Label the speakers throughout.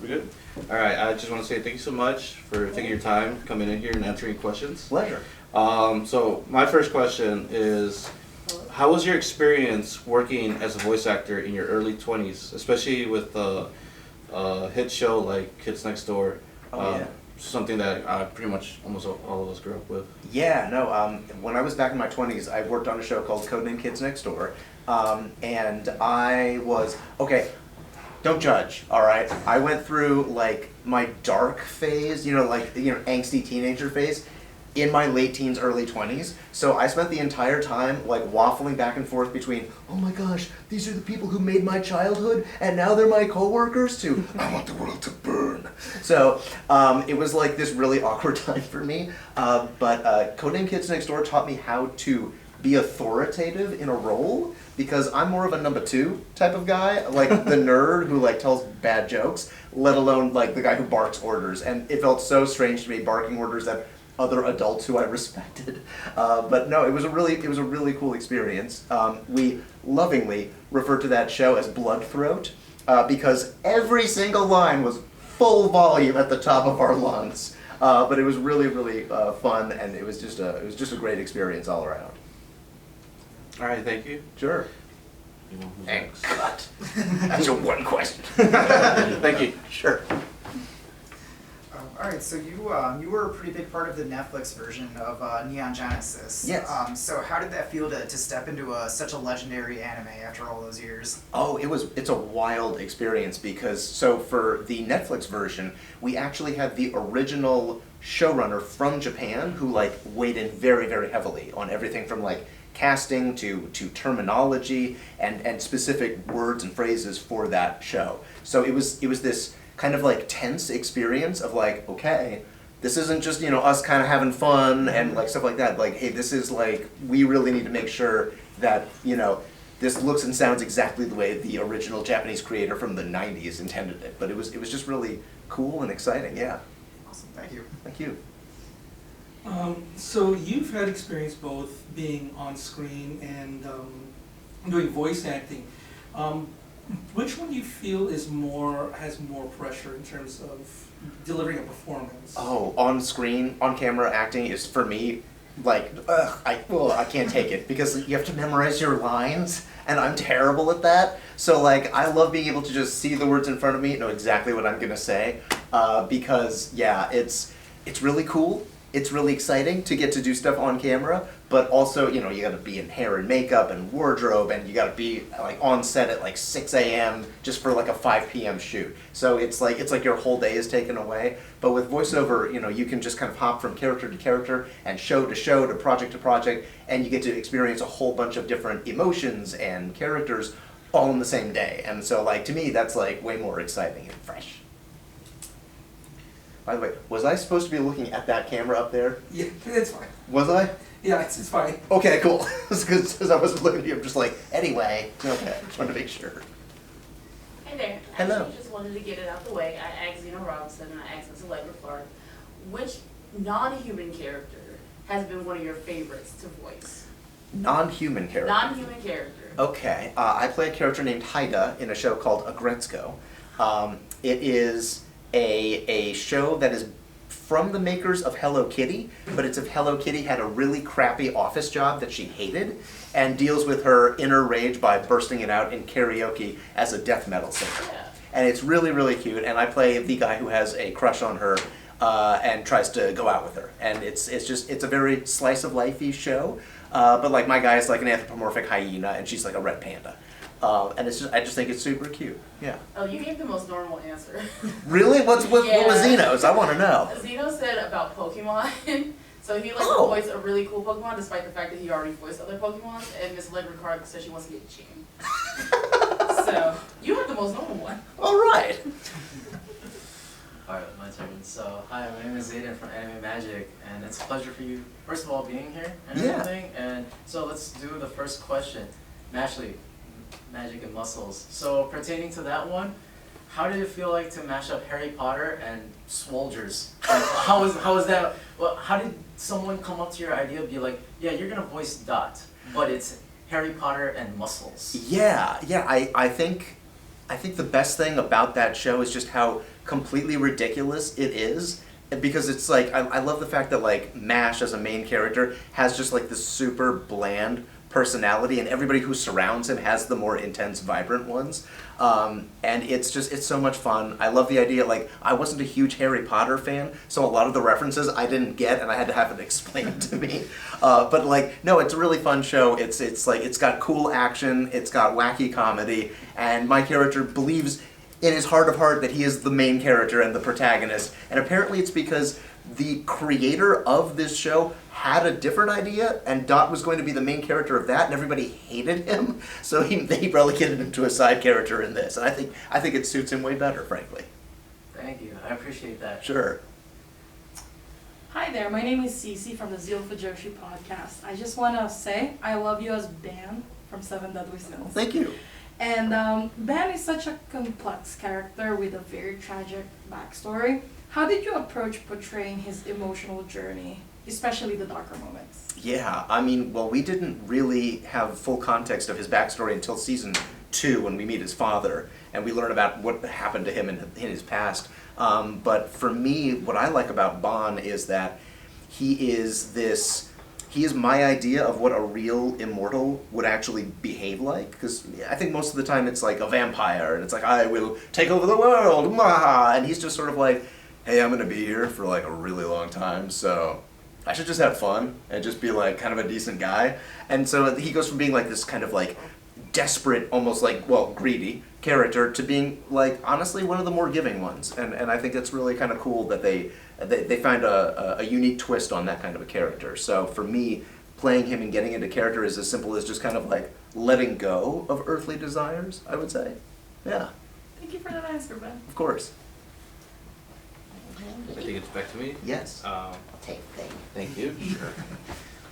Speaker 1: We're good? All right, I just want to say thank you so much for taking your time, coming in here and answering questions.
Speaker 2: Pleasure.
Speaker 1: So my first question is, how was your experience working as a voice actor in your early 20s, especially with a hit show like Kids Next Door?
Speaker 2: Yeah.
Speaker 1: Something that pretty much almost all of us grew up with.
Speaker 2: Yeah, no, when I was back in my 20s, I worked on a show called Codename Kids Next Door, and I was, okay, don't judge, all right? I went through, like, my dark phase, angsty teenager phase, in my late teens, early 20s. So I spent the entire time like waffling back and forth between, oh my gosh, these are the people who made my childhood and now they're my coworkers, to I want the world to burn. So it was like this really awkward time for me. But Codename Kids Next Door taught me how to be authoritative in a role, because I'm more of a number two type of guy, like the nerd who like tells bad jokes, let alone like the guy who barks orders. And it felt so strange to me barking orders at other adults who I respected. But no, it was a really cool experience. We lovingly referred to that show as Blood Throat, because every single line was full volume at the top of our lungs. But it was really fun, and it was just a great experience all around.
Speaker 1: All right, thank you.
Speaker 2: Sure. And cut. That's your one question.
Speaker 1: Thank you.
Speaker 2: Sure.
Speaker 3: All right, so you were a pretty big part of the Netflix version of Neon Genesis.
Speaker 2: Yes.
Speaker 3: So how did that feel to step into such a legendary anime after all those years?
Speaker 2: Oh, it's a wild experience, because so for the Netflix version, we actually had the original showrunner from Japan who like weighed in very heavily on everything from like casting to terminology and specific words and phrases for that show. So it was this kind of like tense experience of like, okay, this isn't just, us kind of having fun and like stuff like that. Like, hey, this is like, we really need to make sure that, this looks and sounds exactly the way the original Japanese creator from the 90s intended it. But it was just really cool and exciting, yeah.
Speaker 3: Awesome, thank you.
Speaker 2: Thank you.
Speaker 4: So you've had experience both being on screen and doing voice acting. Which one do you feel has more pressure in terms of delivering a performance?
Speaker 2: Oh, on screen, on camera acting is for me like, I can't take it, because you have to memorize your lines, and I'm terrible at that. So like, I love being able to just see the words in front of me, know exactly what I'm gonna say, because yeah, it's really cool. It's really exciting to get to do stuff on camera, but also, you gotta be in hair and makeup and wardrobe, and you gotta be like on set at like 6 a.m. just for like a 5 p.m. shoot. So it's like your whole day is taken away. But with voiceover, you can just kind of hop from character to character and show to project to project, and you get to experience a whole bunch of different emotions and characters all in the same day. And so like, to me, that's like way more exciting and fresh. By the way, was I supposed to be looking at that camera up there?
Speaker 4: Yeah, it's fine.
Speaker 2: Was I?
Speaker 4: Yeah, it's fine.
Speaker 2: Okay, cool. Because I wasn't looking at you, I'm just like, anyway. Okay, just wanted to make sure.
Speaker 5: Hey there.
Speaker 2: Hello.
Speaker 5: Actually, just wanted to get it out the way. I asked Zeno Robinson and I asked Miss Allegra Clark, which non-human character has been one of your favorites to voice?
Speaker 2: Non-human character.
Speaker 5: Non-human character.
Speaker 2: Okay, I play a character named Haida in a show called Agretzko. It is a show that is from the makers of Hello Kitty, but it's if Hello Kitty had a really crappy office job that she hated, and deals with her inner rage by bursting it out in karaoke as a death metal singer.
Speaker 5: Yeah.
Speaker 2: And it's really cute, and I play the guy who has a crush on her and tries to go out with her. And it's a very slice of life-y show, but like my guy is like an anthropomorphic hyena and she's like a red panda. And I just think it's super cute. Yeah.
Speaker 5: Oh, you gave the most normal answer.
Speaker 2: Really? What was
Speaker 5: Yeah.
Speaker 2: Zeno's? I want to know.
Speaker 5: Zeno said about Pokemon. So he
Speaker 2: Oh.
Speaker 5: voiced a really cool Pokemon despite the fact that he already voiced other Pokemon. And Miss Allegra Clark said she wants to get Ching. So you have the most normal one.
Speaker 2: All right.
Speaker 6: Alright, my turn. So, hi, my name is Zayden from Anime Magic, and it's a pleasure for you, first of all, being here and
Speaker 2: Yeah.
Speaker 6: everything. And so let's do the first question. Mashley, Magic and Muscles. So, pertaining to that one, how did it feel like to mash up Harry Potter and Swolgers? Like, how was that? Well, how did someone come up to your idea and be like, yeah, you're gonna voice Dot, but it's Harry Potter and Muscles?
Speaker 2: Yeah. I think I think the best thing about that show is just how completely ridiculous it is. Because it's like, I love the fact that like MASH as a main character has just like this super bland personality, and everybody who surrounds him has the more intense, vibrant ones. And it's so much fun. I love the idea, like, I wasn't a huge Harry Potter fan, so a lot of the references I didn't get, and I had to have it explained to me. But like, no, it's a really fun show. It's like, it's got cool action, it's got wacky comedy, and my character believes in his heart of heart that he is the main character and the protagonist. And apparently it's because the creator of this show had a different idea, and Dot was going to be the main character of that, and everybody hated him, so they relegated him to a side character in this. And I think it suits him way better, frankly.
Speaker 6: Thank you, I appreciate that.
Speaker 2: Sure.
Speaker 7: Hi there, my name is Cece from the Zeal for Joshi podcast. I just want to say I love you as Ben from Seven Deadly Sins.
Speaker 2: Thank you.
Speaker 7: And Ben is such a complex character with a very tragic backstory. How did you approach portraying his emotional journey, especially the darker moments?
Speaker 2: Yeah, I mean, well, we didn't really have full context of his backstory until season 2 when we meet his father, and we learn about what happened to him in his past. But for me, what I like about Bon is that he is my idea of what a real immortal would actually behave like. Because I think most of the time it's like a vampire, and it's like, I will take over the world, maha! And he's just sort of like, hey, I'm gonna be here for like a really long time, so I should just have fun and just be like kind of a decent guy. And so he goes from being like this kind of like desperate, almost like, well, greedy character to being like honestly one of the more giving ones. And I think it's really kind of cool that they find a unique twist on that kind of a character. So for me, playing him and getting into character is as simple as just kind of like letting go of earthly desires, I would say. Yeah.
Speaker 7: Thank you for that answer, Ben.
Speaker 2: Of course.
Speaker 1: I think it's back to me.
Speaker 2: Yes.
Speaker 1: Thank you. Sure.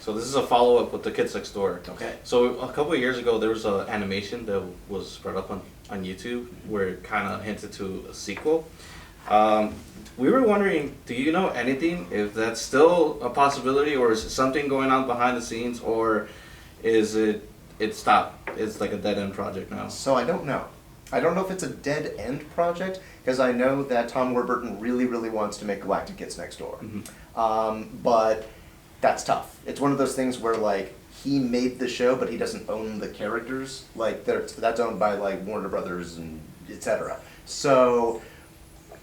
Speaker 1: So this is a follow-up with the Kids Next Door.
Speaker 2: Okay.
Speaker 1: So a couple of years ago, there was an animation that was brought up on YouTube where it kind of hinted to a sequel. We were wondering, do you know anything if that's still a possibility, or is it something going on behind the scenes, or is it stopped? It's like a dead-end project now.
Speaker 2: So I don't know. I don't know if it's a dead-end project, because I know that Tom Warburton really, really wants to make Galactic Kids Next Door.
Speaker 1: Mm-hmm.
Speaker 2: But that's tough. It's one of those things where, like, he made the show, but he doesn't own the characters. Like, that's owned by, like, Warner Brothers and etc. So,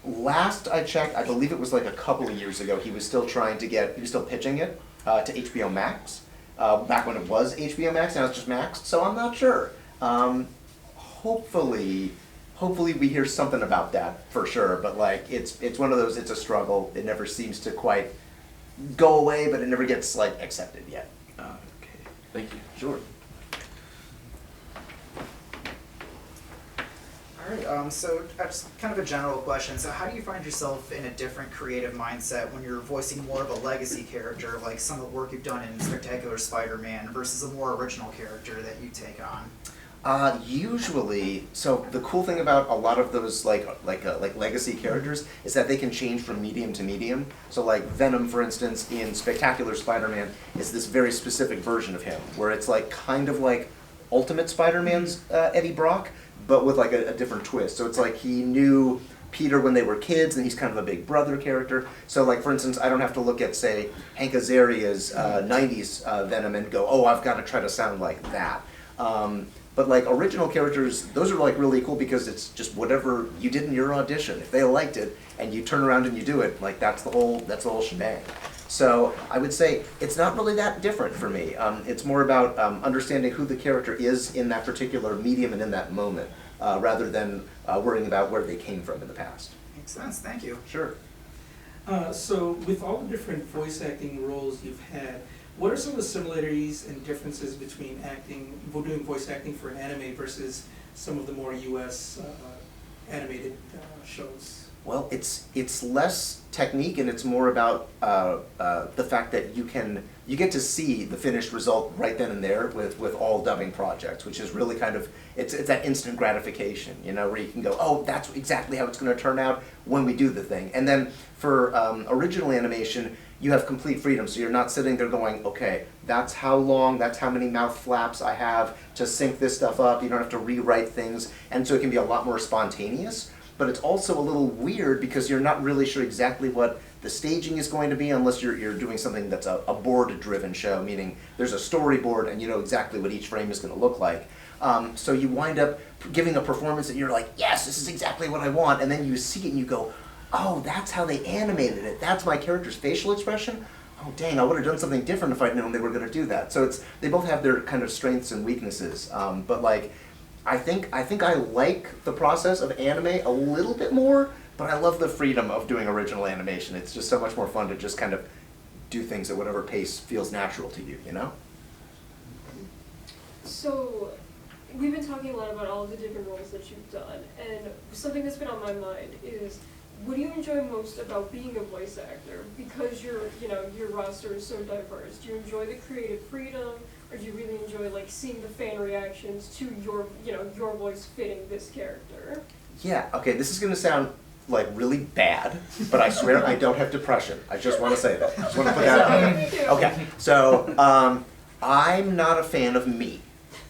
Speaker 2: last I checked, I believe it was like a couple of years ago, he was still pitching it to HBO Max. Back when it was HBO Max, now it's just Max, so I'm not sure. Hopefully we hear something about that for sure, but like, it's one of those, it's a struggle. It never seems to quite go away, but it never gets like accepted yet.
Speaker 1: Okay, thank you.
Speaker 2: Sure.
Speaker 3: Alright, so just kind of a general question. So how do you find yourself in a different creative mindset when you're voicing more of a legacy character, like some of the work you've done in Spectacular Spider-Man, versus a more original character that you take on?
Speaker 2: Usually, so the cool thing about a lot of those like legacy characters is that they can change from medium to medium. So like Venom, for instance, in Spectacular Spider-Man is this very specific version of him, where it's like kind of like Ultimate Spider-Man's Eddie Brock, but with like a different twist. So it's like he knew Peter when they were kids, and he's kind of a big brother character. So like, for instance, I don't have to look at, say, Hank Azaria's 90s Venom and go, oh, I've got to try to sound like that. But like original characters, those are like really cool because it's just whatever you did in your audition. If they liked it and you turn around and you do it, like that's the whole shebang. So I would say it's not really that different for me. It's more about understanding who the character is in that particular medium and in that moment, rather than worrying about where they came from in the past.
Speaker 3: Makes sense, thank you.
Speaker 2: Sure.
Speaker 4: So with all the different voice acting roles you've had, what are some of the similarities and differences between doing voice acting for an anime versus some of the more US animated shows?
Speaker 2: Well, it's less technique and it's more about the fact that you get to see the finished result right then and there with all dubbing projects, which is really kind of it's that instant gratification, you know, where you can go, oh, that's exactly how it's going to turn out when we do the thing. And then for original animation, you have complete freedom, so you're not sitting there going, okay, that's how long, that's how many mouth flaps I have to sync this stuff up. You don't have to rewrite things, and so it can be a lot more spontaneous. But it's also a little weird because you're not really sure exactly what the staging is going to be unless you're doing something that's a board-driven show, meaning there's a storyboard and you know exactly what each frame is going to look like. So you wind up giving a performance that you're like, yes, this is exactly what I want, and then you see it and you go, oh, that's how they animated it. That's my character's facial expression? Oh, dang, I would have done something different if I'd known they were going to do that. So they both have their kind of strengths and weaknesses, but like, I think I like the process of anime a little bit more, but I love the freedom of doing original animation. It's just so much more fun to just kind of do things at whatever pace feels natural to you, you know?
Speaker 8: So, we've been talking a lot about all the different roles that you've done, and something that's been on my mind is, what do you enjoy most about being a voice actor? Because your roster is so diverse. Do you enjoy the creative freedom? Or do you really enjoy like seeing the fan reactions to your voice fitting this character?
Speaker 2: Yeah, okay, this is gonna sound like really bad, but I swear I don't have depression. I just wanna say that. I just wanna put that out there. Okay, so I'm not a fan of me.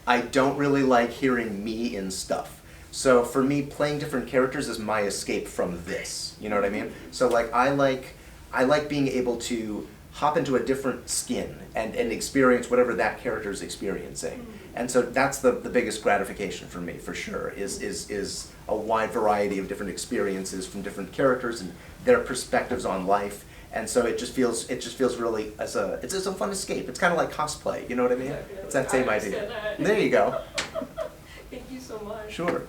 Speaker 2: I don't really like hearing me in stuff. So for me, playing different characters is my escape from this. You know what I mean? So like I like being able to hop into a different skin and experience whatever that character is experiencing. And so that's the biggest gratification for me, for sure, is a wide variety of different experiences from different characters and their perspectives on life. And so it just feels really it's a fun escape. It's kind of like cosplay, you know what I mean?
Speaker 8: Definitely.
Speaker 2: It's that same
Speaker 8: I
Speaker 2: idea.
Speaker 8: understand that.
Speaker 2: There you go.
Speaker 8: Thank you so much.
Speaker 2: Sure.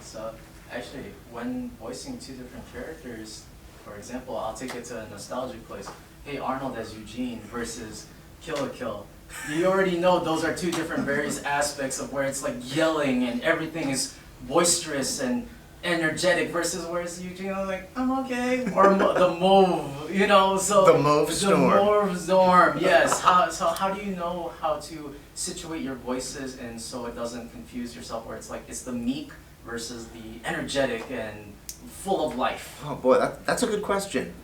Speaker 6: So actually, when voicing two different characters, for example, I'll take it to a nostalgic place. Hey, Arnold as Eugene versus Kill la Kill. You already know those are two different various aspects of where it's like yelling and everything is boisterous and energetic versus whereas Eugene was like, I'm okay. Or the Mauve, you know, so.
Speaker 2: The Mauve Storm.
Speaker 6: The Mauve Storm, yes. So how do you know how to situate your voices and so it doesn't confuse yourself where it's like, it's the meek versus the energetic and full of life?
Speaker 2: Oh boy, that's a good question.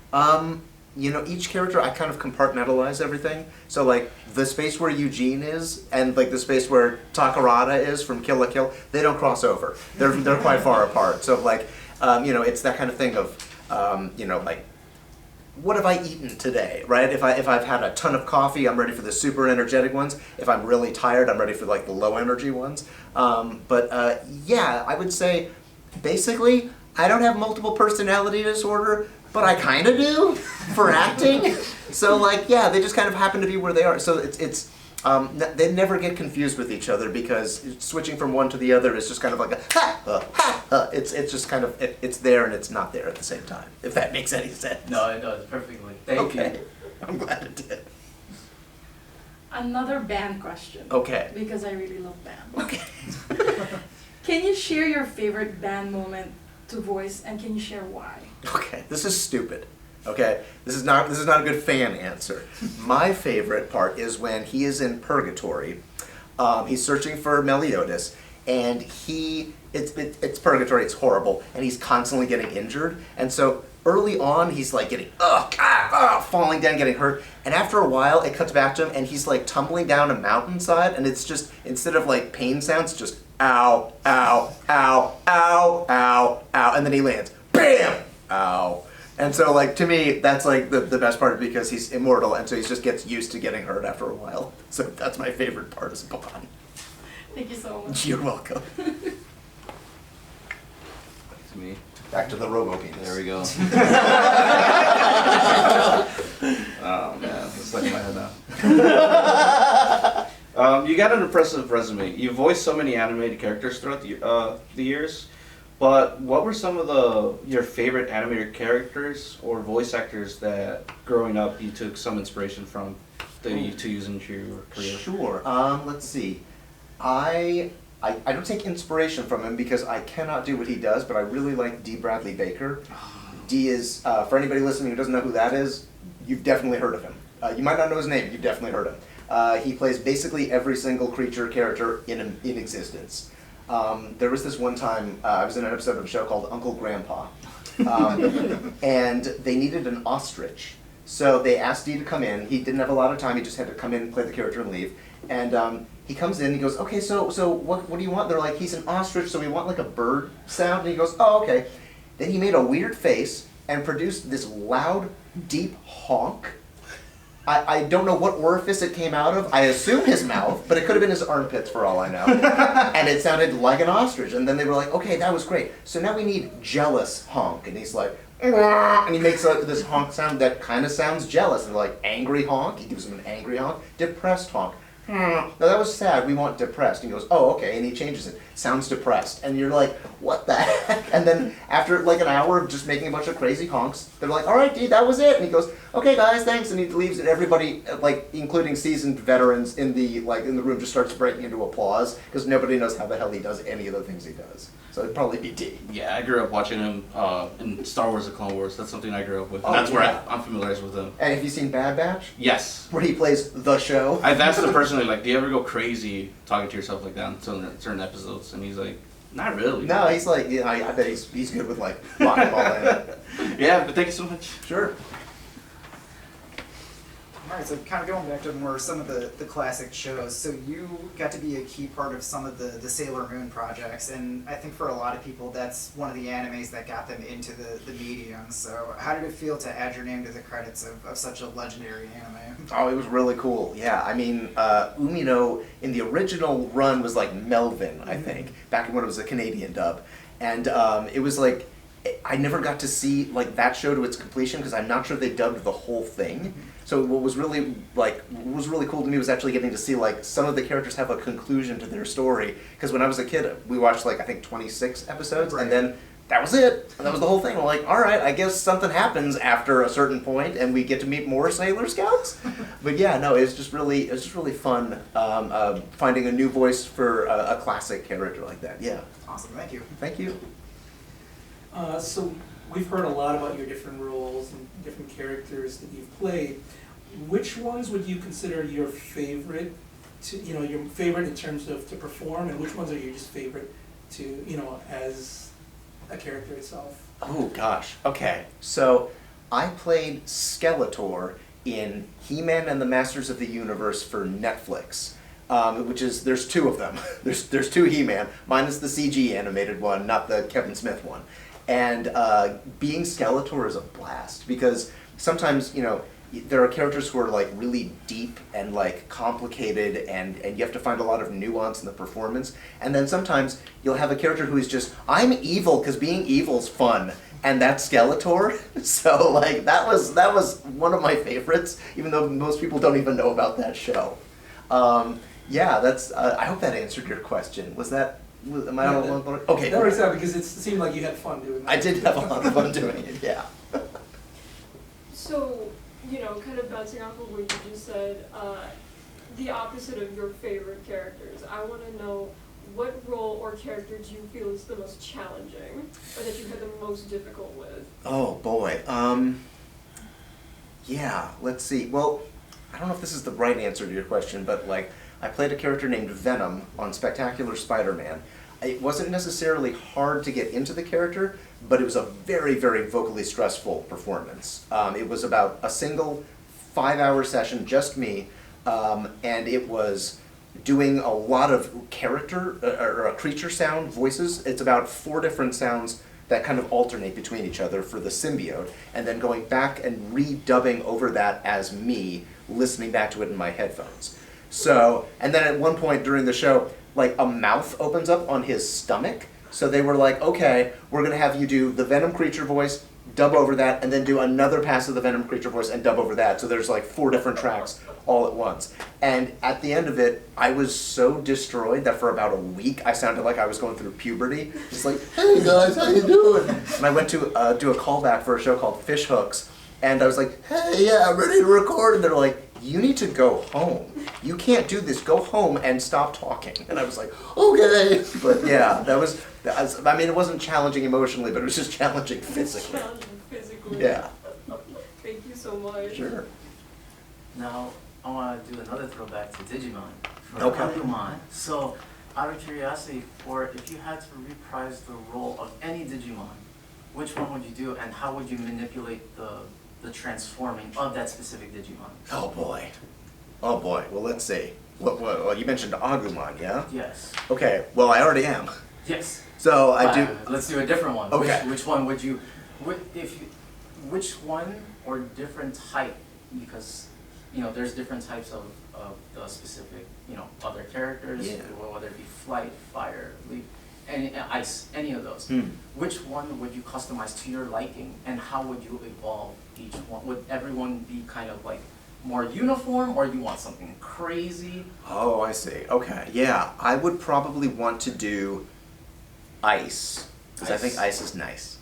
Speaker 2: You know, each character I kind of compartmentalize everything. So like the space where Eugene is and like the space where Takarada is from Kill la Kill, they don't cross over. They're quite far apart. So like, you know, it's that kind of thing of, you know, like, what have I eaten today, right? If I've had a ton of coffee, I'm ready for the super energetic ones. If I'm really tired, I'm ready for like the low energy ones. Yeah, I would say basically I don't have multiple personality disorder, but I kind of do for acting. So like, yeah, they just kind of happen to be where they are. So they never get confused with each other because switching from one to the other is just kind of like a it's just kind of it's there and it's not there at the same time. If that makes any sense.
Speaker 6: No, it does perfectly. Thank you.
Speaker 2: Okay, I'm glad it did.
Speaker 7: Another band question.
Speaker 2: Okay.
Speaker 7: Because I really love band.
Speaker 2: Okay.
Speaker 7: Can you share your favorite band moment to voice, and can you share why?
Speaker 2: Okay, this is stupid. Okay, this is not a good fan answer. My favorite part is when he is in purgatory. He's searching for Meliodas, and it's purgatory. It's horrible, and he's constantly getting injured. And so early on, he's like getting falling down, getting hurt. And after a while, it cuts back to him, and he's like tumbling down a mountainside, and it's just instead of like pain sounds, just ow, ow, ow, ow, ow, ow, and then he lands. Bam! Ow. And so, like, to me, that's, like, the best part because he's immortal, and so he just gets used to getting hurt after a while. So that's my favorite part as Bond.
Speaker 7: Thank you so much.
Speaker 2: You're welcome.
Speaker 1: Back to me.
Speaker 2: Back to the robo-penis.
Speaker 1: There we go. Oh man, it's stuck in my head now. You got an impressive resume. You voiced so many animated characters throughout the years. But what were some of your favorite animated characters or voice actors that growing up you took some inspiration from that you to use in your career?
Speaker 2: Sure. Let's see. I I don't take inspiration from him because I cannot do what he does, but I really like D. Bradley Baker. D is, for anybody listening who doesn't know who that is, you've definitely heard of him. You might not know his name, you've definitely heard him. He plays basically every single creature character in existence. There was this one time, I was in an episode of a show called Uncle Grandpa, and they needed an ostrich. So they asked Dee to come in. He didn't have a lot of time, he just had to come in, play the character, and leave. And he comes in, he goes, okay, so what do you want? They're like, he's an ostrich, so we want like a bird sound. And he goes, oh, okay. Then he made a weird face and produced this loud, deep honk. I don't know what orifice it came out of. I assume his mouth, but it could have been his armpits for all I know. And it sounded like an ostrich. And then they were like, okay, that was great. So now we need jealous honk. And he's like, and he makes this honk sound that kind of sounds jealous. And like angry honk, he gives him an angry honk. Depressed honk. No, that was sad, we want depressed. And he goes, oh, okay, and he changes it. Sounds depressed. And you're like, what the heck? And then after like an hour of just making a bunch of crazy honks, they're like, all right, dude, that was it. And he goes, okay, guys, thanks. And he leaves, and everybody, like, including seasoned veterans in the room, just starts breaking into applause, because nobody knows how the hell he does any of the things he does. So it'd probably be D.
Speaker 1: Yeah, I grew up watching him in Star Wars: The Clone Wars. That's something I grew up with.
Speaker 2: Oh,
Speaker 1: That's
Speaker 2: yeah.
Speaker 1: where I'm familiarized with him.
Speaker 2: And have you seen Bad Batch?
Speaker 1: Yes.
Speaker 2: Where he plays the show?
Speaker 1: I've asked him personally, like, do you ever go crazy talking to yourself like that in certain episodes? And he's like, not really.
Speaker 2: No, he's like, yeah, I bet he's good with like rock and ball in it.
Speaker 1: Yeah, but thank you so much.
Speaker 2: Sure.
Speaker 3: Alright, so kind of going back to more some of the classic shows, so you got to be a key part of some of the Sailor Moon projects, and I think for a lot of people that's one of the animes that got them into the medium, so how did it feel to add your name to the credits of such a legendary anime?
Speaker 2: Oh, it was really cool. Yeah, I mean, Umino in the original run was like Melvin, I think, back when it was a Canadian dub. And it was like, I never got to see like that show to its completion because I'm not sure they dubbed the whole thing. So what was really cool to me was actually getting to see like some of the characters have a conclusion to their story. Because when I was a kid, we watched like I think 26 episodes,
Speaker 3: Right.
Speaker 2: and then that was it. And that was the whole thing. I'm like, all right, I guess something happens after a certain point, and we get to meet more Sailor Scouts. But yeah, no, it's just really fun finding a new voice for a classic character like that. Yeah,
Speaker 3: Awesome, thank you.
Speaker 2: thank you.
Speaker 4: So we've heard a lot about your different roles and different characters that you've played. Which ones would you consider your favorite your favorite in terms of to perform, and which ones are your just favorite to, as a character itself?
Speaker 2: Oh gosh. Okay. So I played Skeletor in He-Man and the Masters of the Universe for Netflix. Which is, there's two of them. There's two He-Man. Mine is the CG animated one, not the Kevin Smith one. And being Skeletor is a blast because sometimes, there are characters who are like really deep and like complicated and you have to find a lot of nuance in the performance. And then sometimes you'll have a character who is just, I'm evil because being evil's fun. And that's Skeletor. So like that was one of my favorites, even though most people don't even know about that show. Yeah, that's. I hope that answered your question. Am I on a long? Okay.
Speaker 4: That works out because it seemed like you had fun doing that.
Speaker 2: I did have a lot of fun doing it. Yeah.
Speaker 8: So, kind of bouncing off of what you just said, the opposite of your favorite characters, I want to know what role or character do you feel is the most challenging, or that you had the most difficult with?
Speaker 2: Oh boy. Yeah. Let's see. Well, I don't know if this is the right answer to your question, but like I played a character named Venom on Spectacular Spider-Man. It wasn't necessarily hard to get into the character, but it was a very, very vocally stressful performance. It was about a single 5-hour session, just me, and it was doing a lot of character or creature sound voices. It's about 4 different sounds that kind of alternate between each other for the symbiote, and then going back and redubbing over that as me, listening back to it in my headphones. So, and then at one point during the show, like a mouth opens up on his stomach. So they were like, okay, we're gonna have you do the Venom creature voice, dub over that, and then do another pass of the Venom creature voice and dub over that. So there's like 4 different tracks all at once. And at the end of it, I was so destroyed that for about a week, I sounded like I was going through puberty. Just like, hey guys, how you doing? And I went to do a callback for a show called Fish Hooks. And I was like, hey, yeah, I'm ready to record. And they're like, you need to go home. You can't do this. Go home and stop talking. And I was like, okay. But yeah, that was, I mean, it wasn't challenging emotionally, but it was just challenging physically.
Speaker 8: Challenging physically.
Speaker 2: Yeah.
Speaker 8: Thank you so much.
Speaker 2: Sure.
Speaker 6: Now, I want to do another throwback to Digimon. For
Speaker 2: Okay.
Speaker 6: Agumon. So, out of curiosity, if you had to reprise the role of any Digimon, which one would you do, and how would you manipulate the transforming of that specific Digimon?
Speaker 2: Oh boy. Oh boy. Well, let's see. Well, you mentioned Agumon, yeah?
Speaker 6: Yes.
Speaker 2: Okay. Well, I already am.
Speaker 6: Yes.
Speaker 2: So I do.
Speaker 6: Let's do a different one.
Speaker 2: Okay.
Speaker 6: Which one would you, which one or different type, because, there's different types of the specific, other characters,
Speaker 2: Yeah.
Speaker 6: whether it be flight, fire, leap, ice, any of those. Which one would you customize to your liking, and how would you evolve each one? Would everyone be kind of like more uniform, or you want something crazy?
Speaker 2: Oh, I see. Okay. Yeah, I would probably want to do ice, because I think ice is nice.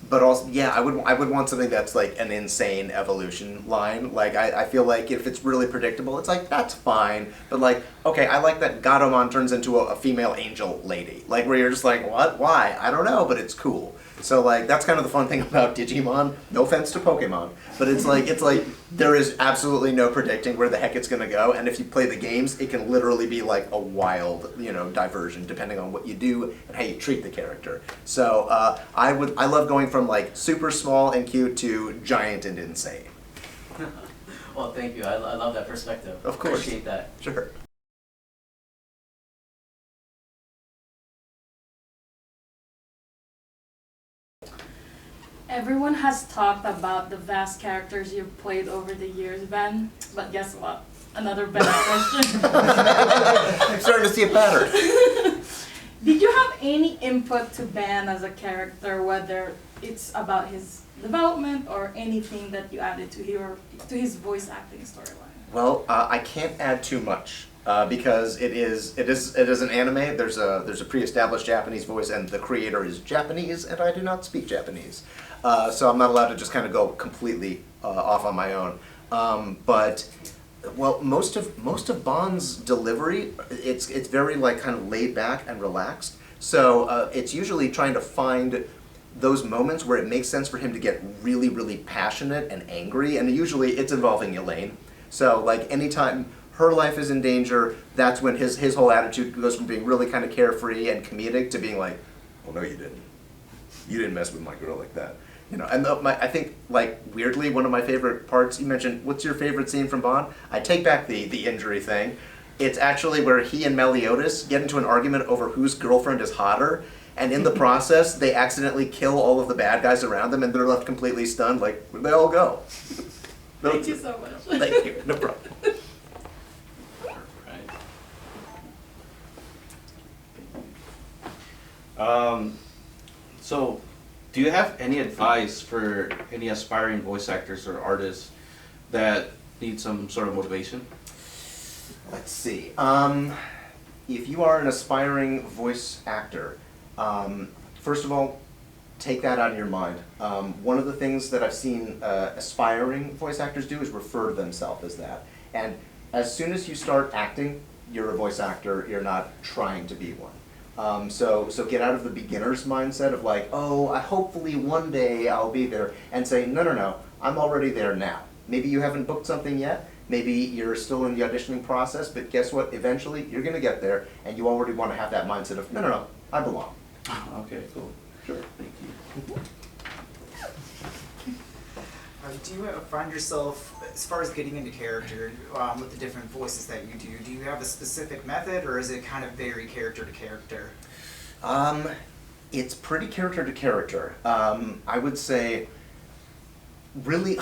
Speaker 2: But also, yeah, I would want something that's like an insane evolution line. Like, I feel like if it's really predictable, it's like, that's fine. But like, okay, I like that Gatomon turns into a female angel lady. Like, where you're just like, what? Why? I don't know, but it's cool. So like, that's kind of the fun thing about Digimon. No offense to Pokemon, but it's like there is absolutely no predicting where the heck it's gonna go. And if you play the games, it can literally be like a wild, diversion depending on what you do and how you treat the character. So I love going from like super small and cute to giant and insane.
Speaker 6: Well, thank you. I love that perspective.
Speaker 2: Of course.
Speaker 6: Appreciate that.
Speaker 2: Sure.
Speaker 7: Everyone has talked about the vast characters you've played over the years, Ben. But guess what? Another Ben question.
Speaker 2: I'm starting to see a pattern.
Speaker 7: Did you have any input to Ben as a character, whether it's about his development or anything that you added to his voice acting storyline?
Speaker 2: Well, I can't add too much because it is an anime. There's a pre-established Japanese voice, and the creator is Japanese, and I do not speak Japanese, so I'm not allowed to just kind of go completely off on my own. But well, most of Bond's delivery, it's very like kind of laid back and relaxed. So it's usually trying to find those moments where it makes sense for him to get really, really passionate and angry, and usually it's involving Elaine. So like anytime her life is in danger, that's when his whole attitude goes from being really kind of carefree and comedic to being like, "Oh no, you didn't. You didn't mess with my girl like that." And I think, like, weirdly, one of my favorite parts, you mentioned, what's your favorite scene from Bond? I take back the injury thing. It's actually where he and Meliodas get into an argument over whose girlfriend is hotter, and in the process, they accidentally kill all of the bad guys around them, and they're left completely stunned, like, where'd they all go?
Speaker 7: Thank you so much.
Speaker 2: Thank you, no problem.
Speaker 1: So, do you have any advice for any aspiring voice actors or artists that need some sort of motivation?
Speaker 2: Let's see. If you are an aspiring voice actor, first of all, take that out of your mind. One of the things that I've seen aspiring voice actors do is refer to themselves as that. And as soon as you start acting, you're a voice actor, you're not trying to be one. So get out of the beginner's mindset of like, oh, hopefully one day I'll be there, and say, no, I'm already there now. Maybe you haven't booked something yet, maybe you're still in the auditioning process, but guess what, eventually you're gonna get there, and you already wanna have that mindset of, no, I belong.
Speaker 1: Okay, cool. Sure, thank you.
Speaker 3: Do you find yourself, as far as getting into character, with the different voices that you do you have a specific method, or is it kind of vary character to character?
Speaker 2: It's pretty character to character. I would say, really,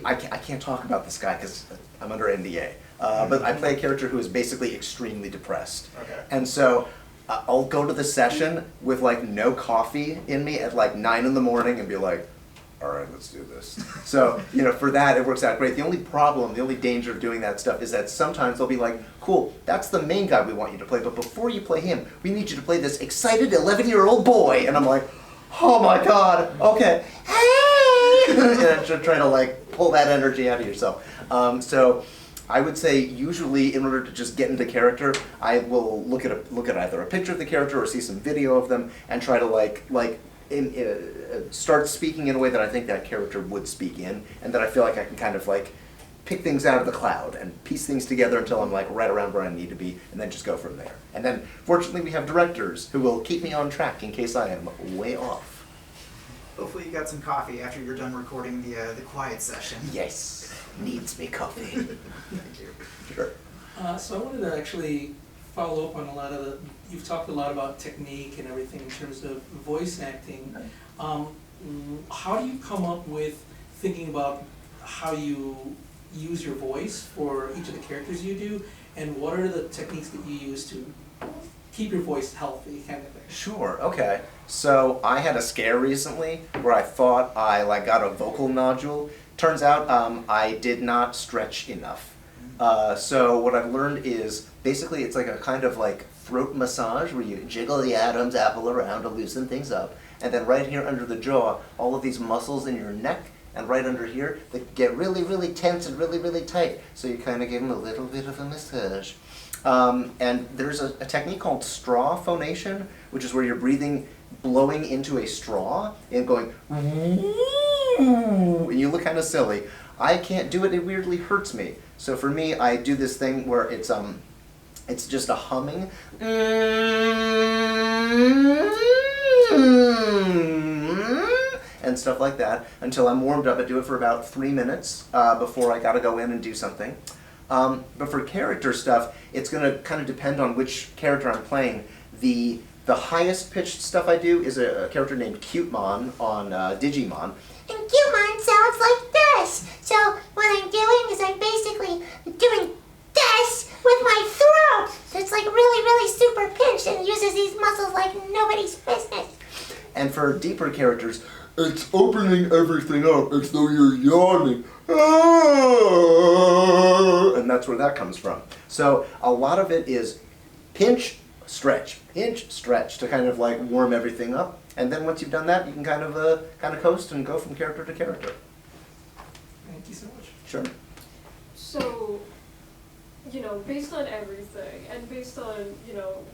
Speaker 2: I can't talk about this guy because I'm under NDA, but I play a character who is basically extremely depressed.
Speaker 3: Okay.
Speaker 2: And so I'll go to the session with like no coffee in me at like 9 in the morning and be like, all right, let's do this. So, for that, it works out great. The only danger of doing that stuff is that sometimes they'll be like, cool, that's the main guy we want you to play, but before you play him, we need you to play this excited 11-year-old boy. And I'm like, oh my God, okay. Hey! And I'm just trying to like pull that energy out of yourself. So I would say usually in order to just get into character, I will look at either a picture of the character or see some video of them and try to start speaking in a way that I think that character would speak in, and that I feel like I can kind of like pick things out of the cloud and piece things together until I'm like right around where I need to be, and then just go from there. And then fortunately we have directors who will keep me on track in case I am way off.
Speaker 3: Hopefully you got some coffee after you're done recording the quiet session.
Speaker 2: Yes, needs me coffee.
Speaker 3: Thank you.
Speaker 2: Sure.
Speaker 4: So I wanted to actually follow up on a lot of the, you've talked a lot about technique and everything in terms of voice acting. How do you come up with thinking about how you use your voice for each of the characters you do, and what are the techniques that you use to keep your voice healthy, kind of thing?
Speaker 2: Sure, okay. So I had a scare recently where I thought I got a vocal nodule. Turns out I did not stretch enough. So what I've learned is basically it's like a kind of like throat massage where you jiggle the Adam's apple around to loosen things up. And then right here under the jaw, all of these muscles in your neck and right under here, they get really, really tense and really, really tight. So you kind of give them a little bit of a massage. And there's a technique called straw phonation, which is where you're blowing into a straw and going, and you look kind of silly. I can't do it, it weirdly hurts me. So for me, I do this thing where it's just a humming, and stuff like that until I'm warmed up. I do it for about 3 minutes before I gotta go in and do something. But for character stuff, it's gonna kind of depend on which character I'm playing. The highest pitched stuff I do is a character named Cutemon on Digimon.
Speaker 9: And Cutemon sounds like this. So what I'm doing is I'm basically doing this with my throat. So it's like really, really super pinched and uses these muscles like nobody's business.
Speaker 2: And for deeper characters, it's opening everything up as though you're yawning. And that's where that comes from. So a lot of it is pinch, stretch to kind of like warm everything up. And then once you've done that, you can kind of coast and go from character to character.
Speaker 4: Thank you so much.
Speaker 2: Sure.
Speaker 8: So, based on everything and based on,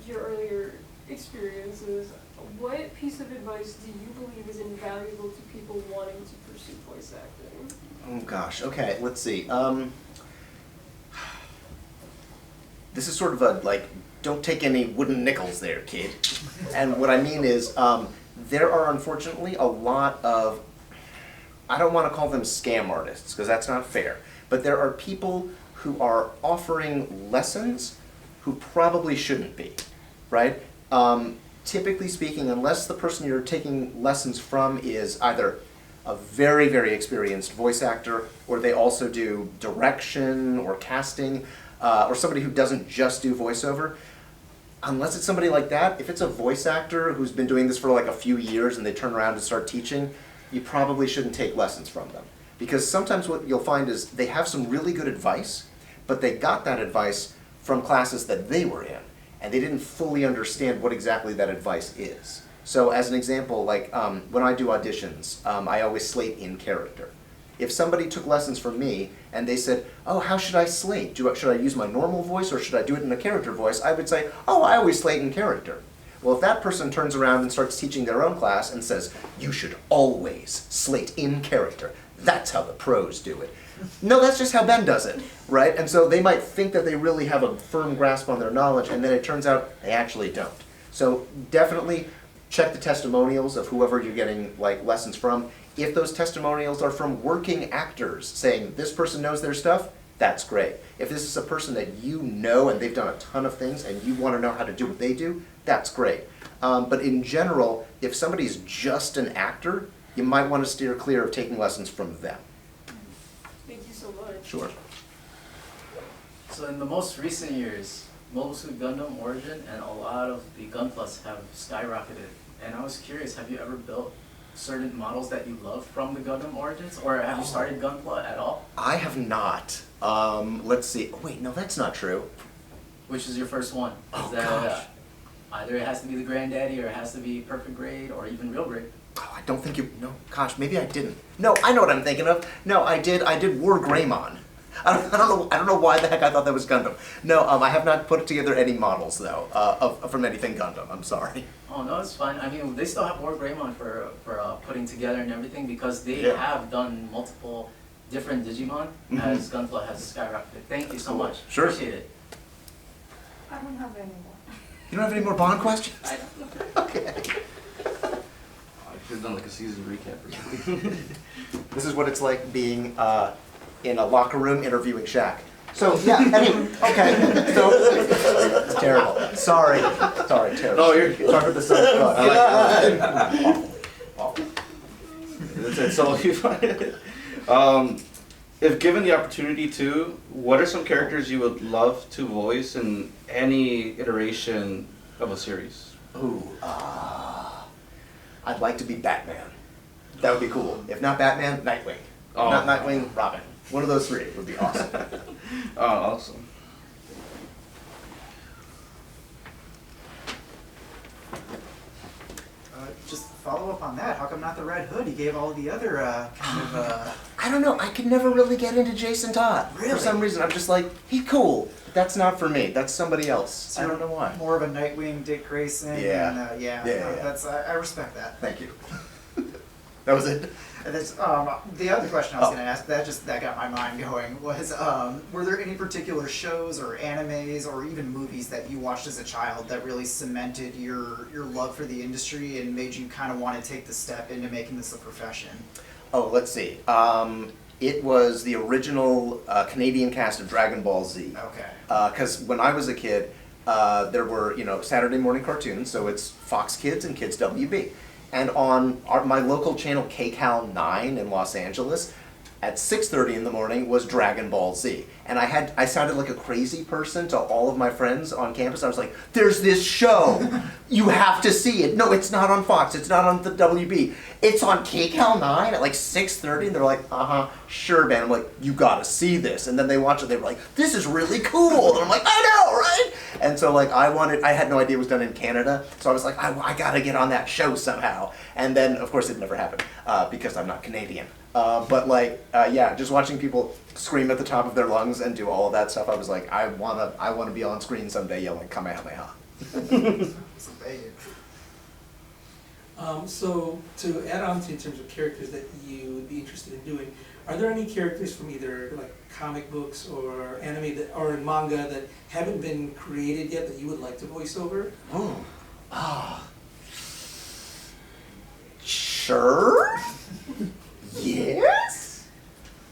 Speaker 8: your earlier experiences, what piece of advice do you believe is invaluable to people wanting to pursue voice acting?
Speaker 2: Oh gosh, okay, let's see. This is sort of a, don't take any wooden nickels there, kid. And what I mean is, there are unfortunately a lot of, I don't want to call them scam artists, because that's not fair, but there are people who are offering lessons who probably shouldn't be, right? Typically speaking, unless the person you're taking lessons from is either a very, very experienced voice actor, or they also do direction or casting, or somebody who doesn't just do voiceover, unless it's somebody like that, if it's a voice actor who's been doing this for like a few years and they turn around and start teaching, you probably shouldn't take lessons from them. Because sometimes what you'll find is they have some really good advice, but they got that advice from classes that they were in, and they didn't fully understand what exactly that advice is. So as an example, when I do auditions, I always slate in character. If somebody took lessons from me and they said, oh, how should I slate? Should I use my normal voice or should I do it in a character voice? I would say, oh, I always slate in character. Well, if that person turns around and starts teaching their own class and says, you should always slate in character, that's how the pros do it. No, that's just how Ben does it, right? And so they might think that they really have a firm grasp on their knowledge, and then it turns out they actually don't. So definitely check the testimonials of whoever you're getting lessons from. If those testimonials are from working actors saying this person knows their stuff, that's great. If this is a person that you know and they've done a ton of things and you want to know how to do what they do, that's great. But in general, if somebody's just an actor, you might want to steer clear of taking lessons from them.
Speaker 8: Thank you so much.
Speaker 2: Sure.
Speaker 6: So in the most recent years, Mobile Suit Gundam Origin and a lot of the Gunplas have skyrocketed. And I was curious, have you ever built certain models that you love from the Gundam Origins? Or have you started Gunpla at all?
Speaker 2: I have not. Let's see. Oh, wait, no, that's not true.
Speaker 6: Which is your first one?
Speaker 2: Oh,
Speaker 6: Is that,
Speaker 2: gosh.
Speaker 6: Either it has to be the Granddaddy or it has to be Perfect Grade or even Real Grade.
Speaker 2: Oh, I don't think you, no, gosh, maybe I didn't. No, I know what I'm thinking of. No, I did War Greymon. I don't know why the heck I thought that was Gundam. No, I have not put together any models though from anything Gundam. I'm sorry.
Speaker 6: Oh no, it's fine. I mean, they still have War Greymon for putting together and everything because they
Speaker 2: Yeah.
Speaker 6: have done multiple different Digimon as Gunpla has skyrocketed. Thank you so
Speaker 2: Cool.
Speaker 6: much.
Speaker 2: Sure.
Speaker 6: Appreciate it.
Speaker 7: I don't have any more.
Speaker 2: You don't have any more Bond questions?
Speaker 7: I don't know.
Speaker 2: Okay.
Speaker 1: I could have done like a season recap or something.
Speaker 2: This is what it's like being in a locker room interviewing Shaq. So yeah, anyway, okay. So it's terrible. Sorry, terrible.
Speaker 1: No, you're good.
Speaker 2: Sorry for the sun.
Speaker 1: I like it.
Speaker 2: Awful. Awful.
Speaker 1: That's it. So if given the opportunity to, what are some characters you would love to voice in any iteration of a series?
Speaker 2: Ooh, I'd like to be Batman. That would be cool. If not Batman, Nightwing. If
Speaker 1: Oh.
Speaker 2: not Nightwing, Robin. One of those three would be awesome.
Speaker 1: Oh, awesome.
Speaker 3: Just follow up on that. How come not the Red Hood? He gave all the other kind of.
Speaker 2: I don't know. I could never really get into Jason Todd. For
Speaker 3: Really?
Speaker 2: some reason, I'm just like, he's cool. That's not for me. That's somebody else. I don't know why.
Speaker 3: More of a Nightwing, Dick Grayson.
Speaker 2: Yeah.
Speaker 3: And,
Speaker 2: Yeah.
Speaker 3: That's I respect that.
Speaker 2: Thank you. That was it.
Speaker 3: And that's, the other question I was going to ask, that got my mind going, was were there any particular shows or animes or even movies that you watched as a child that really cemented your love for the industry and made you kind of want to take the step into making this a profession?
Speaker 2: Oh, let's see. It was the original Canadian cast of Dragon Ball Z.
Speaker 3: Okay.
Speaker 2: Because when I was a kid, there were, Saturday morning cartoons, so it's Fox Kids and Kids WB. And on my local channel, KCAL 9 in Los Angeles, at 6:30 in the morning was Dragon Ball Z. And I sounded like a crazy person to all of my friends on campus. I was like, there's this show. You have to see it. No, it's not on Fox. It's not on the WB. It's on KCAL 9 at like 6:30. And they're like, sure, man. I'm like, you gotta see this. And then they watch it. They were like, this is really cool. And I'm like, I know, right? And so like I had no idea it was done in Canada. So I was like, I gotta get on that show somehow. And then, of course, it never happened because I'm not Canadian. But just watching people scream at the top of their lungs and do all of that stuff, I was like, I wanna be on screen someday yelling Kamehameha.
Speaker 4: So to add on to in terms of characters that you would be interested in doing, are there any characters from either like comic books or anime or in manga that haven't been created yet that you would like to voice over?
Speaker 2: Sure. Yes.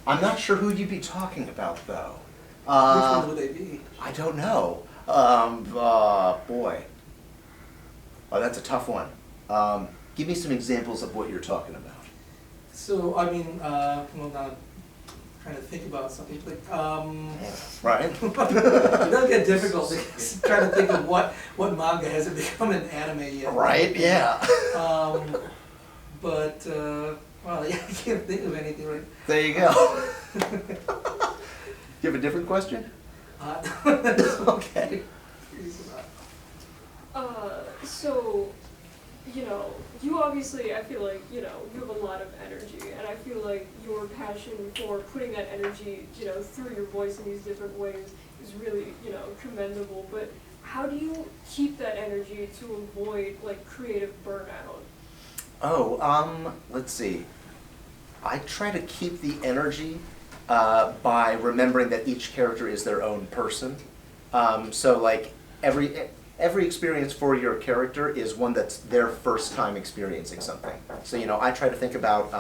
Speaker 2: I'm not sure who you'd be talking about though.
Speaker 4: Which ones would they be?
Speaker 2: I don't know. Boy. Oh, that's a tough one. Give me some examples of what you're talking about.
Speaker 4: So I mean, well, now trying to think about something like
Speaker 2: Right?
Speaker 4: That'll get difficult because trying to think of what manga hasn't become an anime yet.
Speaker 2: Right? Yeah.
Speaker 4: But well, yeah, I can't think of anything right.
Speaker 2: There you go. You have a different question? Okay.
Speaker 8: So, you obviously, I feel like, you have a lot of energy, and I feel like your passion for putting that energy, through your voice in these different ways is really, commendable, but how do you keep that energy to avoid, like, creative burnout?
Speaker 2: Oh, let's see. I try to keep the energy by remembering that each character is their own person. So like every experience for your character is one that's their first time experiencing something. So I try to think about,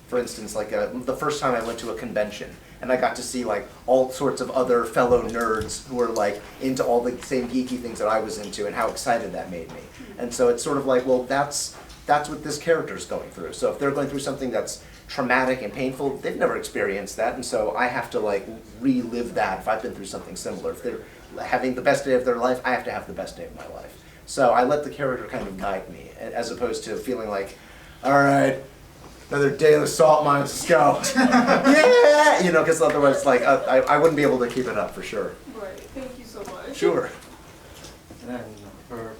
Speaker 2: for instance, like the first time I went to a convention and I got to see like all sorts of other fellow nerds who were like into all the same geeky things that I was into and how excited that made me. And so it's sort of like, well, that's what this character's going through. So if they're going through something that's traumatic and painful, they've never experienced that, and so I have to like relive that if I've been through something similar. If they're having the best day of their life, I have to have the best day of my life. So I let the character kind of guide me, as opposed to feeling like, all right, another day in the salt mines, let's go. Yeah, because otherwise like I wouldn't be able to keep it up for sure.
Speaker 8: Right, thank you so much.
Speaker 2: Sure.
Speaker 6: And then for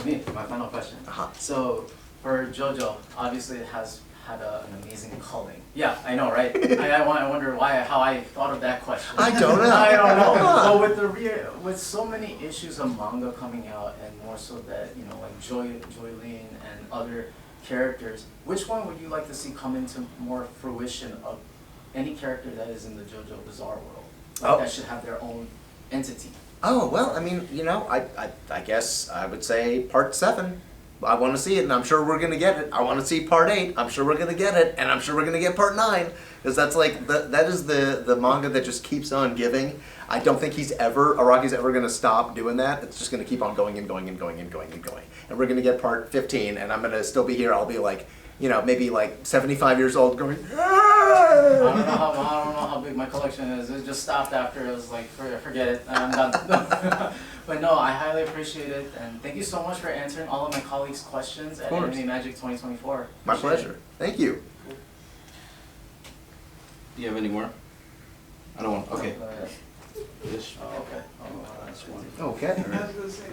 Speaker 6: me, my final question.
Speaker 2: Uh-huh.
Speaker 6: So for JoJo, obviously it has had an amazing calling. Yeah, I know, right? I wonder how I thought of that question.
Speaker 2: I don't know.
Speaker 6: I don't know. But with so many issues of manga coming out, and more so that, like Joylene and other characters, which one would you like to see come into more fruition of any character that is in the JoJo Bizarre world? Like that should have their own entity.
Speaker 2: Oh, well, I mean, I guess I would say part 7. I want to see it, and I'm sure we're going to get it. I want to see part 8. I'm sure we're going to get it, and I'm sure we're going to get part 9. Because that's like, that is the manga that just keeps on giving. I don't think Araki's ever going to stop doing that. It's just going to keep on going and going and going and going and going. And we're going to get part 15, and I'm going to still be here. I'll be like, maybe like 75 years old going,
Speaker 6: I don't know how big my collection is. It just stopped after. It was like, forget it, I'm done. But no, I highly appreciate it, and thank you so much for answering all of my colleagues' questions at Anime Magic 2024.
Speaker 2: My
Speaker 6: Appreciate
Speaker 2: pleasure.
Speaker 6: it.
Speaker 2: Thank you.
Speaker 1: Do you have any more? I don't want. Okay. Yes.
Speaker 6: Oh, okay. Oh,
Speaker 1: That's one.
Speaker 2: Okay.
Speaker 10: I was gonna say,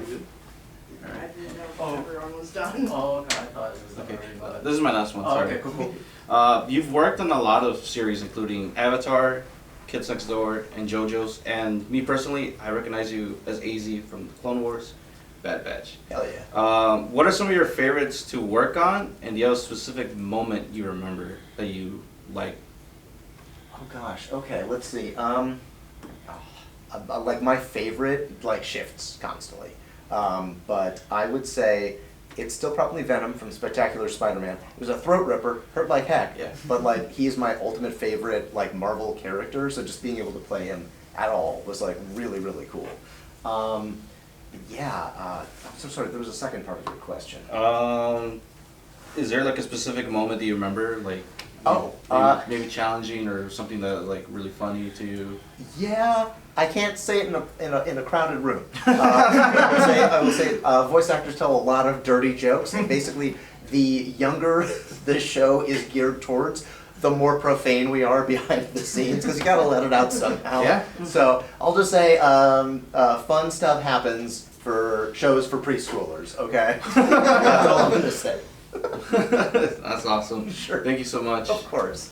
Speaker 10: I didn't know if everyone was done.
Speaker 6: Oh, okay. I thought it was
Speaker 1: Okay.
Speaker 6: already.
Speaker 1: This is my last one.
Speaker 6: Oh,
Speaker 1: Sorry.
Speaker 6: okay, cool.
Speaker 1: You've worked on a lot of series, including Avatar, Kids Next Door, and JoJo's. And me personally, I recognize you as AZ from the Clone Wars, Bad Batch.
Speaker 2: Hell yeah.
Speaker 1: What are some of your favorites to work on? And do you have a specific moment you remember that you like?
Speaker 2: Oh gosh. Okay. Let's see. Like my favorite shifts constantly. But I would say it's still probably Venom from Spectacular Spider-Man. It was a throat ripper, hurt like heck.
Speaker 1: Yeah.
Speaker 2: But he's my ultimate favorite Marvel character. So just being able to play him at all was really really cool. Yeah. I'm so sorry. There was a second part of your question.
Speaker 1: Is there a specific moment that you remember, maybe challenging or something that really funny to you?
Speaker 2: Yeah, I can't say it in a crowded room. I will say voice actors tell a lot of dirty jokes, and basically the younger the show is geared towards, the more profane we are behind the scenes, because you gotta let it out somehow.
Speaker 1: Yeah.
Speaker 2: So I'll just say fun stuff happens for shows for preschoolers, okay? That's all I'm gonna say.
Speaker 1: That's awesome.
Speaker 2: Sure.
Speaker 1: Thank you so much.
Speaker 2: Of course.